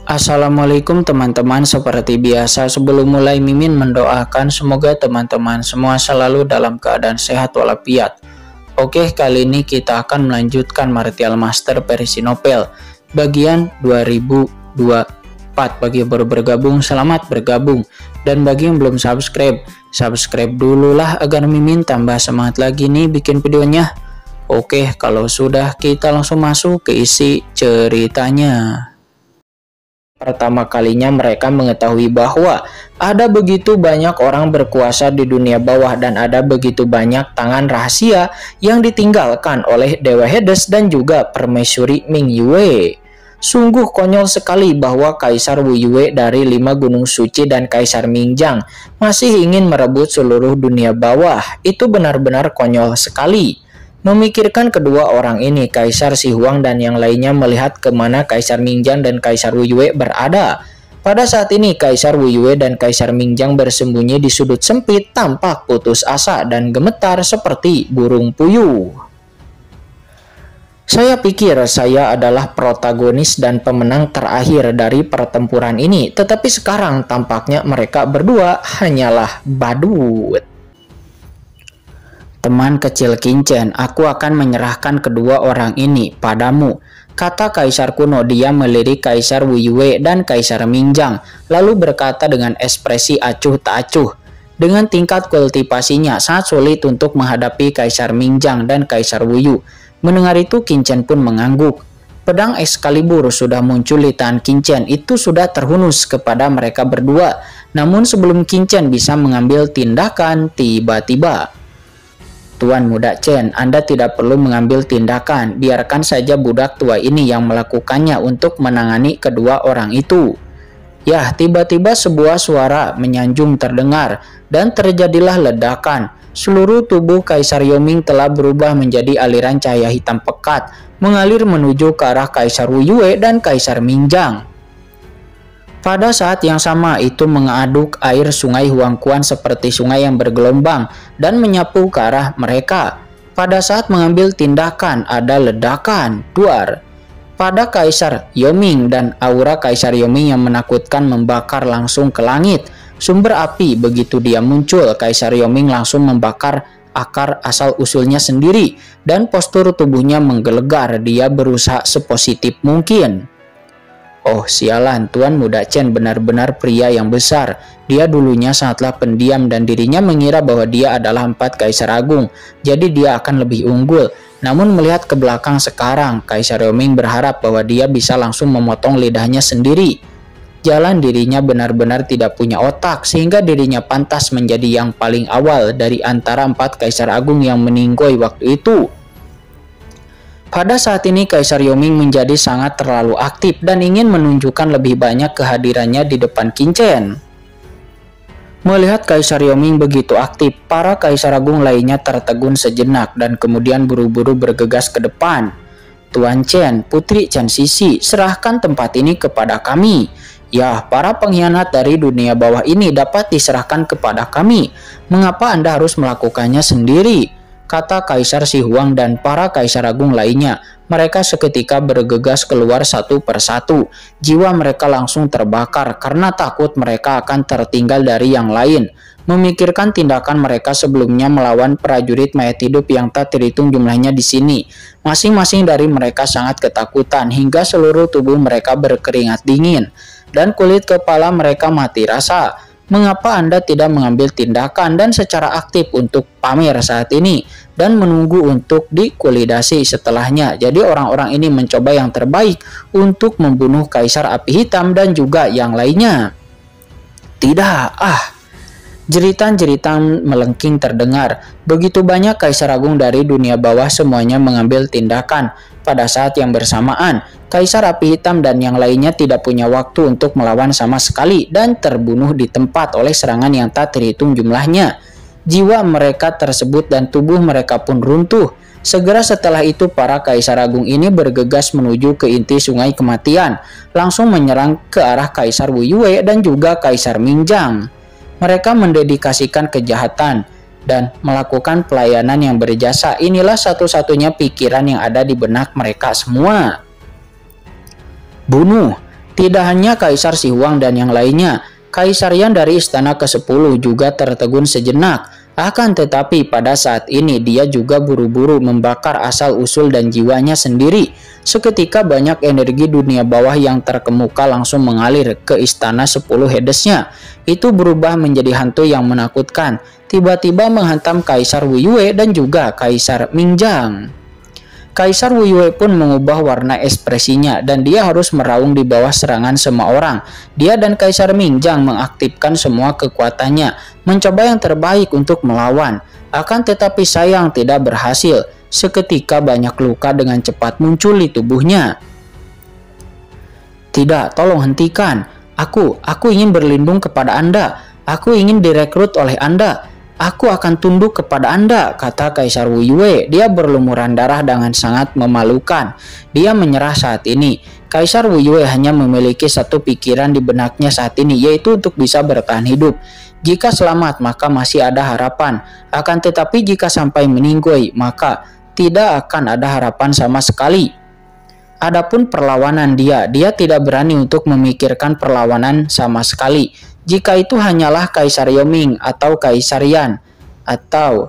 Assalamualaikum teman-teman, seperti biasa sebelum mulai Mimin mendoakan semoga teman-teman semua selalu dalam keadaan sehat walafiat. Oke, kali ini kita akan melanjutkan Martial Master versi novel bagian 2024. Bagi yang baru bergabung, selamat bergabung, dan bagi yang belum subscribe dulu lah agar Mimin tambah semangat lagi nih bikin videonya. Oke, kalau sudah kita langsung masuk ke isi ceritanya. Pertama kalinya mereka mengetahui bahwa ada begitu banyak orang berkuasa di dunia bawah dan ada begitu banyak tangan rahasia yang ditinggalkan oleh Dewa Hades dan juga Permaisuri Ming Yue. Sungguh konyol sekali bahwa Kaisar Wu Yue dari 5 gunung suci dan Kaisar Mingjang masih ingin merebut seluruh dunia bawah. Itu benar-benar konyol sekali. Memikirkan kedua orang ini, Kaisar Si Huang dan yang lainnya melihat kemana Kaisar Mingjang dan Kaisar Wu Yue berada. Pada saat ini, Kaisar Wu Yue dan Kaisar Mingjang bersembunyi di sudut sempit, tampak putus asa dan gemetar seperti burung puyuh. Saya pikir saya adalah protagonis dan pemenang terakhir dari pertempuran ini, tetapi sekarang tampaknya mereka berdua hanyalah badut. Teman kecil Qin, aku akan menyerahkan kedua orang ini padamu, kata Kaisar kuno. Dia melirik Kaisar Wu Yue dan Kaisar Mingjang, lalu berkata dengan ekspresi acuh tak acuh. Dengan tingkat kultivasinya sangat sulit untuk menghadapi Kaisar Mingjang dan Kaisar Wu Yue. Mendengar itu, Qin pun mengangguk. Pedang Excalibur sudah muncul di tangan Qin, itu sudah terhunus kepada mereka berdua. Namun sebelum Qin bisa mengambil tindakan, tiba-tiba, Tuan Muda Chen, Anda tidak perlu mengambil tindakan, biarkan saja budak tua ini yang melakukannya untuk menangani kedua orang itu. Yah, tiba-tiba sebuah suara menyanjung terdengar, dan terjadilah ledakan. Seluruh tubuh Kaisar Yoming telah berubah menjadi aliran cahaya hitam pekat, mengalir menuju ke arah Kaisar Wu Yue dan Kaisar Mingjang. Pada saat yang sama itu mengaduk air sungai Huangquan seperti sungai yang bergelombang dan menyapu ke arah mereka. Pada saat mengambil tindakan ada ledakan, duar. Pada Kaisar Yoming dan aura Kaisar Yoming yang menakutkan membakar langsung ke langit. Sumber api begitu dia muncul, Kaisar Yoming langsung membakar akar asal-usulnya sendiri dan postur tubuhnya menggelegar. Dia berusaha sepositif mungkin. Oh sialan, Tuan Muda Chen benar-benar pria yang besar. Dia dulunya sangatlah pendiam dan dirinya mengira bahwa dia adalah 4 Kaisar Agung, jadi dia akan lebih unggul. Namun melihat ke belakang sekarang, Kaisar Yoming berharap bahwa dia bisa langsung memotong lidahnya sendiri. Jalan dirinya benar-benar tidak punya otak, sehingga dirinya pantas menjadi yang paling awal dari antara 4 Kaisar Agung yang meninggoy waktu itu. Pada saat ini Kaisar Yoming menjadi sangat terlalu aktif dan ingin menunjukkan lebih banyak kehadirannya di depan Qin. Melihat Kaisar Yoming begitu aktif, para Kaisar Agung lainnya tertegun sejenak dan kemudian buru-buru bergegas ke depan. Tuan Chen, Putri Chen Sisi, serahkan tempat ini kepada kami. Ya, para pengkhianat dari dunia bawah ini dapat diserahkan kepada kami. Mengapa Anda harus melakukannya sendiri? Kata Kaisar Si Huang dan para Kaisar Agung lainnya. Mereka seketika bergegas keluar satu persatu. Jiwa mereka langsung terbakar karena takut mereka akan tertinggal dari yang lain. Memikirkan tindakan mereka sebelumnya melawan prajurit mayat hidup yang tak terhitung jumlahnya di sini. Masing-masing dari mereka sangat ketakutan hingga seluruh tubuh mereka berkeringat dingin dan kulit kepala mereka mati rasa. Mengapa Anda tidak mengambil tindakan dan secara aktif untuk pamer saat ini dan menunggu untuk dikulidasi setelahnya? Jadi orang-orang ini mencoba yang terbaik untuk membunuh Kaisar Api Hitam dan juga yang lainnya. Tidak, jeritan-jeritan melengking terdengar. Begitu banyak Kaisar Agung dari dunia bawah semuanya mengambil tindakan. Pada saat yang bersamaan, Kaisar Api Hitam dan yang lainnya tidak punya waktu untuk melawan sama sekali dan terbunuh di tempat oleh serangan yang tak terhitung jumlahnya. Jiwa mereka tersebut dan tubuh mereka pun runtuh. Segera setelah itu para Kaisar Agung ini bergegas menuju ke inti sungai kematian, langsung menyerang ke arah Kaisar Wu Yue dan juga Kaisar Mingjang. Mereka mendedikasikan kejahatan dan melakukan pelayanan yang berjasa. Inilah satu-satunya pikiran yang ada di benak mereka semua. Bunuh, Tidak hanya Kaisar Si Huang dan yang lainnya, Kaisar Yan dari istana ke-10 juga tertegun sejenak. Akan tetapi pada saat ini dia juga buru-buru membakar asal-usul dan jiwanya sendiri. Seketika banyak energi dunia bawah yang terkemuka langsung mengalir ke istana 10 Hadesnya. Itu berubah menjadi hantu yang menakutkan, tiba-tiba menghantam Kaisar Wu Yue dan juga Kaisar Mingjang. Kaisar Wu Yue pun mengubah warna ekspresinya dan dia harus meraung di bawah serangan semua orang. Dia dan Kaisar Mingjang mengaktifkan semua kekuatannya, mencoba yang terbaik untuk melawan. Akan tetapi sayang tidak berhasil. Seketika banyak luka dengan cepat muncul di tubuhnya. Tidak, tolong hentikan. Aku ingin berlindung kepada Anda. Aku ingin direkrut oleh Anda. Aku akan tunduk kepada Anda, kata Kaisar Wu Yue. Dia berlumuran darah dengan sangat memalukan. Dia menyerah saat ini. Kaisar Wu Yue hanya memiliki satu pikiran di benaknya saat ini, yaitu untuk bisa bertahan hidup. Jika selamat, maka masih ada harapan. Akan tetapi jika sampai meninggoy, maka tidak akan ada harapan sama sekali. Adapun perlawanan dia tidak berani untuk memikirkan perlawanan sama sekali. Jika itu hanyalah Kaisar Yoming atau Kaisar Yan atau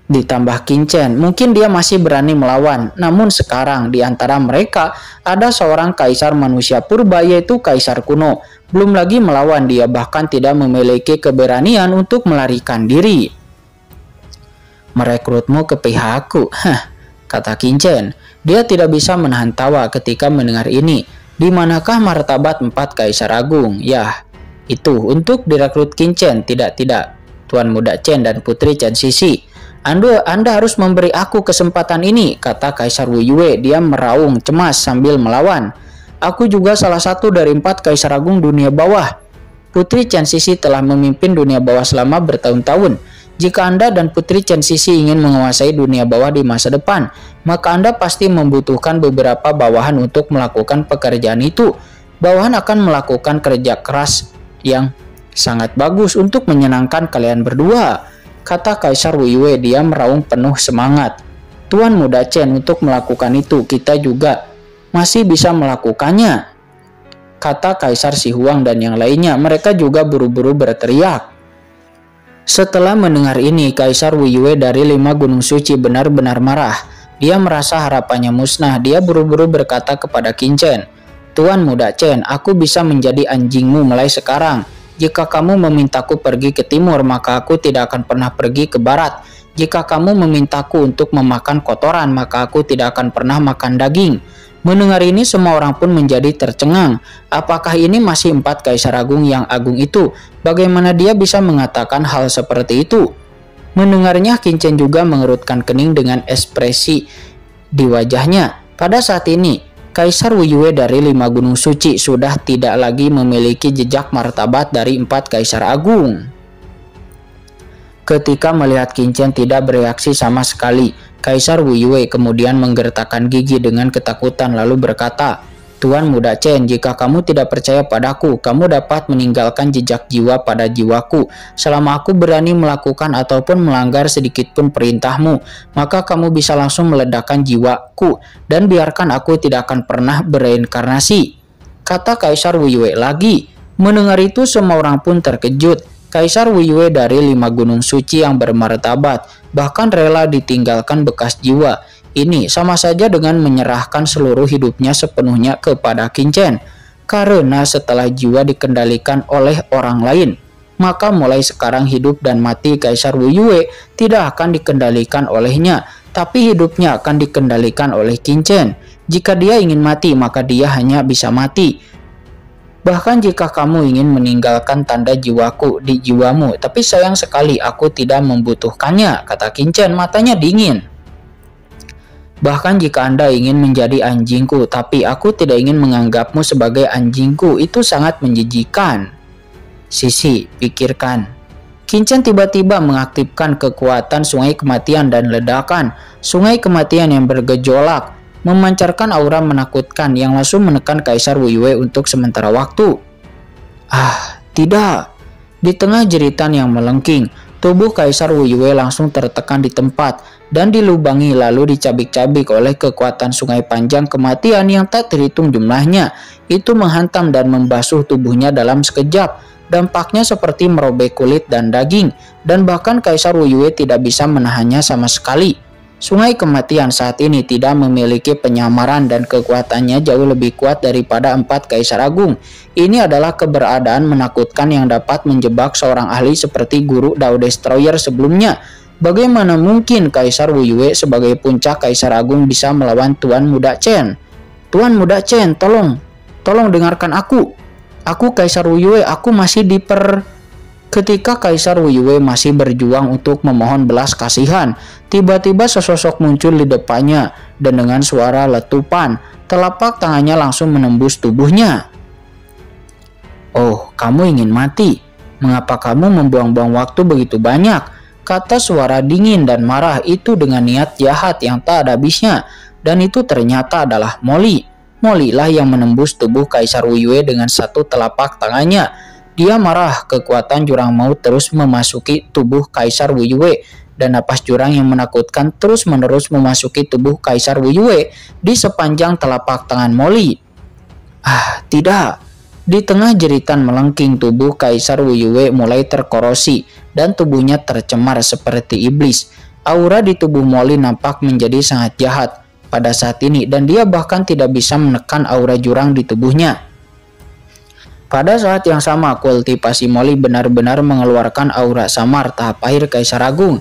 ditambah Qin Chen, mungkin dia masih berani melawan. Namun sekarang di antara mereka ada seorang kaisar manusia purba, yaitu Kaisar kuno. Belum lagi melawan, dia bahkan tidak memiliki keberanian untuk melarikan diri. Merekrutmu ke pihakku, kata Qin Chen. Dia tidak bisa menahan tawa ketika mendengar ini. Di manakah martabat 4 Kaisar Agung? Yah, itu untuk direkrut Qin Chen. Tidak, Tuan Muda Chen dan Putri Chen Sisi. Anda harus memberi aku kesempatan ini, kata Kaisar Wu Yue. Dia meraung cemas sambil melawan. Aku juga salah satu dari 4 Kaisar Agung dunia bawah. Putri Chen Sisi telah memimpin dunia bawah selama bertahun-tahun. Jika Anda dan Putri Chen Sisi ingin menguasai dunia bawah di masa depan, maka Anda pasti membutuhkan beberapa bawahan untuk melakukan pekerjaan itu. Bawahan akan melakukan kerja keras yang sangat bagus untuk menyenangkan kalian berdua, kata Kaisar Wu Yue. Dia meraung penuh semangat. Tuan Muda Chen, untuk melakukan itu kita juga masih bisa melakukannya, kata Kaisar Si Huang dan yang lainnya. Mereka juga buru-buru berteriak. Setelah mendengar ini, Kaisar Wu Yue dari 5 Gunung Suci benar-benar marah. Dia merasa harapannya musnah. Dia buru-buru berkata kepada Qin Chen, Tuan Muda Chen, aku bisa menjadi anjingmu mulai sekarang. Jika kamu memintaku pergi ke timur, maka aku tidak akan pernah pergi ke barat. Jika kamu memintaku untuk memakan kotoran, maka aku tidak akan pernah makan daging. Mendengar ini semua orang pun menjadi tercengang. Apakah ini masih 4 Kaisar Agung yang agung itu? Bagaimana dia bisa mengatakan hal seperti itu? Mendengarnya, Qin Chen juga mengerutkan kening dengan ekspresi di wajahnya. Pada saat ini, Kaisar Wu Yue dari 5 Gunung Suci sudah tidak lagi memiliki jejak martabat dari 4 Kaisar Agung. Ketika melihat Qin Chen tidak bereaksi sama sekali, Kaisar Wu Yue kemudian menggertakkan gigi dengan ketakutan lalu berkata, Tuan Muda Chen, jika kamu tidak percaya padaku, kamu dapat meninggalkan jejak jiwa pada jiwaku. Selama aku berani melakukan ataupun melanggar sedikitpun perintahmu, maka kamu bisa langsung meledakkan jiwaku dan biarkan aku tidak akan pernah bereinkarnasi, kata Kaisar Wu Yue lagi. Mendengar itu semua orang pun terkejut. Kaisar Wu Yue dari 5 Gunung Suci yang bermartabat bahkan rela ditinggalkan bekas jiwa. Ini sama saja dengan menyerahkan seluruh hidupnya sepenuhnya kepada Qin Chen. Karena setelah jiwa dikendalikan oleh orang lain, maka mulai sekarang hidup dan mati Kaisar Wu Yue tidak akan dikendalikan olehnya, tapi hidupnya akan dikendalikan oleh Qin Chen. Jika dia ingin mati, maka dia hanya bisa mati. Bahkan jika kamu ingin meninggalkan tanda jiwaku di jiwamu, tapi sayang sekali aku tidak membutuhkannya, kata Qin Chen matanya dingin. Bahkan jika Anda ingin menjadi anjingku, tapi aku tidak ingin menganggapmu sebagai anjingku, itu sangat menjijikan. Sisi, pikirkan. Qin Chen tiba-tiba mengaktifkan kekuatan sungai kematian dan ledakan. Sungai kematian yang bergejolak memancarkan aura menakutkan yang langsung menekan Kaisar Wu Yue untuk sementara waktu. Tidak. Di tengah jeritan yang melengking, Tubuh Kaisar Wu Yue langsung tertekan di tempat dan dilubangi lalu dicabik-cabik oleh kekuatan sungai panjang kematian yang tak terhitung jumlahnya. Itu menghantam dan membasuh tubuhnya dalam sekejap. Dampaknya seperti merobek kulit dan daging, dan bahkan Kaisar Wu Yue tidak bisa menahannya sama sekali. Sungai kematian saat ini tidak memiliki penyamaran dan kekuatannya jauh lebih kuat daripada 4 Kaisar Agung. Ini adalah keberadaan menakutkan yang dapat menjebak seorang ahli seperti Guru Dao Destroyer sebelumnya. Bagaimana mungkin Kaisar Wu Yue sebagai puncak Kaisar Agung bisa melawan Tuan Muda Chen? Tuan Muda Chen, tolong dengarkan aku. Aku Kaisar Wu Yue, aku masih Ketika Kaisar Wu Yue masih berjuang untuk memohon belas kasihan, tiba-tiba sesosok muncul di depannya dan dengan suara letupan, telapak tangannya langsung menembus tubuhnya. "Oh, kamu ingin mati? Mengapa kamu membuang-buang waktu begitu banyak?" Kata suara dingin dan marah itu dengan niat jahat yang tak ada habisnya, dan itu ternyata adalah Molly. Molly lah yang menembus tubuh Kaisar Wu Yue dengan satu telapak tangannya. Dia marah, kekuatan jurang maut terus memasuki tubuh Kaisar Wu Yue, dan napas jurang yang menakutkan terus-menerus memasuki tubuh Kaisar Wu Yue di sepanjang telapak tangan Molly. Ah, tidak. Di tengah jeritan melengking, tubuh Kaisar Wu Yue mulai terkorosi dan tubuhnya tercemar seperti iblis. Aura di tubuh Molly nampak menjadi sangat jahat pada saat ini, dan dia bahkan tidak bisa menekan aura jurang di tubuhnya. Pada saat yang sama, kultivasi Molly benar-benar mengeluarkan aura samar tahap akhir Kaisar Agung.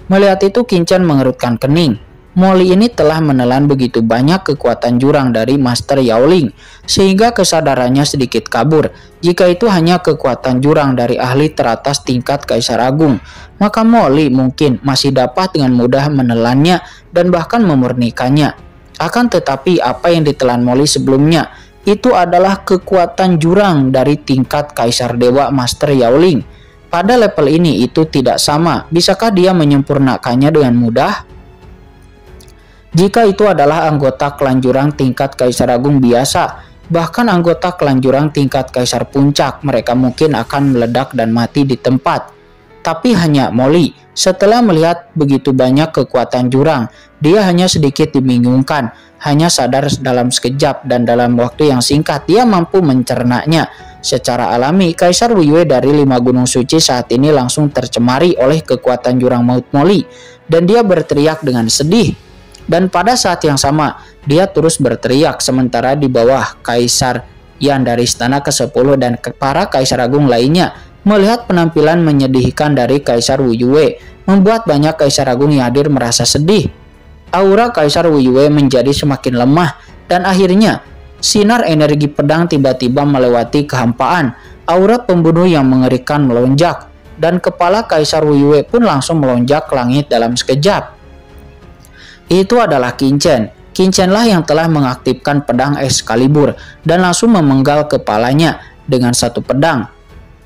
Melihat itu, Qin Chen mengerutkan kening. Molly ini telah menelan begitu banyak kekuatan jurang dari Master Yaoling, sehingga kesadarannya sedikit kabur. Jika itu hanya kekuatan jurang dari ahli teratas tingkat Kaisar Agung, maka Molly mungkin masih dapat dengan mudah menelannya dan bahkan memurnikannya. Akan tetapi apa yang ditelan Molly sebelumnya itu adalah kekuatan jurang dari tingkat Kaisar Dewa Master Yaoling. Pada level ini itu tidak sama. Bisakah dia menyempurnakannya dengan mudah? Jika itu adalah anggota klan jurang tingkat Kaisar Agung biasa, bahkan anggota klan jurang tingkat Kaisar Puncak, mereka mungkin akan meledak dan mati di tempat. Tapi hanya Molly, setelah melihat begitu banyak kekuatan jurang, dia hanya sedikit dibingungkan, hanya sadar dalam sekejap, dan dalam waktu yang singkat dia mampu mencernanya. Secara alami, Kaisar Wu Yue dari 5 gunung suci saat ini langsung tercemari oleh kekuatan jurang maut Molly, dan dia berteriak dengan sedih. Dan pada saat yang sama, dia terus berteriak, sementara di bawah Kaisar Yan dari Istana ke-10 dan para Kaisar Agung lainnya melihat penampilan menyedihkan dari Kaisar Wu Yue, membuat banyak Kaisar Agung yang hadir merasa sedih. Aura Kaisar Wu Yue menjadi semakin lemah, dan akhirnya sinar energi pedang tiba-tiba melewati kehampaan. Aura pembunuh yang mengerikan melonjak, dan kepala Kaisar Wu Yue pun langsung melonjak ke langit dalam sekejap. Itu adalah Qin Chen. Qin Chen lah yang telah mengaktifkan pedang Excalibur dan langsung memenggal kepalanya dengan satu pedang.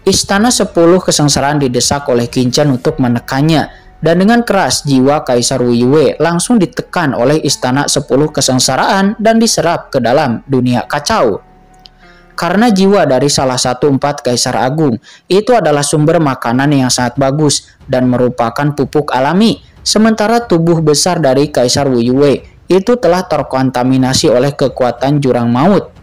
Istana 10 kesengsaraan didesak oleh Qin Chen untuk menekannya, dan dengan keras jiwa Kaisar Wu Yue langsung ditekan oleh Istana 10 kesengsaraan dan diserap ke dalam dunia kacau. Karena jiwa dari salah satu 4 Kaisar Agung itu adalah sumber makanan yang sangat bagus dan merupakan pupuk alami, sementara tubuh besar dari Kaisar Wu Yue itu telah terkontaminasi oleh kekuatan jurang maut.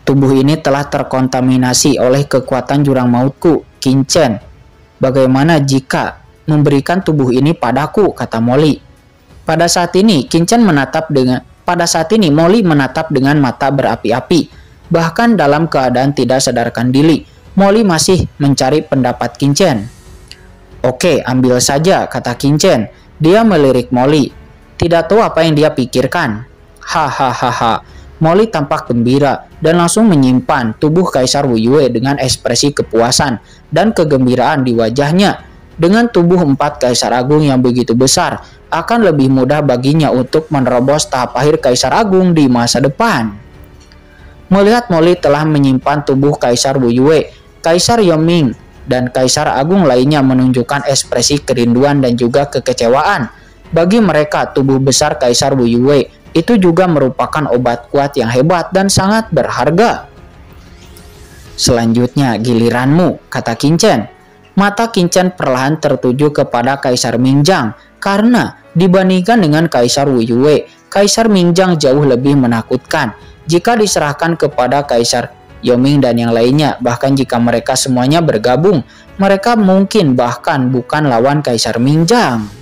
Tubuh ini telah terkontaminasi oleh kekuatan jurang mautku, Qin Chen. Bagaimana jika memberikan tubuh ini padaku, kata Molly. Pada saat ini Molly menatap dengan mata berapi-api. Bahkan dalam keadaan tidak sadarkan diri, Molly masih mencari pendapat Qin Chen. Oke, ambil saja, kata Qin Chen. Dia melirik Molly. Tidak tahu apa yang dia pikirkan. Hahaha. Molly tampak gembira dan langsung menyimpan tubuh Kaisar Wu Yue dengan ekspresi kepuasan dan kegembiraan di wajahnya. Dengan tubuh 4 Kaisar Agung yang begitu besar, akan lebih mudah baginya untuk menerobos tahap akhir Kaisar Agung di masa depan. Melihat Molly telah menyimpan tubuh Kaisar Wu Yue, Kaisar Yoming dan Kaisar Agung lainnya menunjukkan ekspresi kerinduan dan juga kekecewaan. Bagi mereka, tubuh besar Kaisar Wu Yue itu juga merupakan obat kuat yang hebat dan sangat berharga. Selanjutnya giliranmu, kata Qin Chen. Mata Qin Chen perlahan tertuju kepada Kaisar Mingjang karena dibandingkan dengan Kaisar Wu Yue, Kaisar Mingjang jauh lebih menakutkan. Jika diserahkan kepada Kaisar Yoming dan yang lainnya, bahkan jika mereka semuanya bergabung, mereka mungkin bahkan bukan lawan Kaisar Mingjang.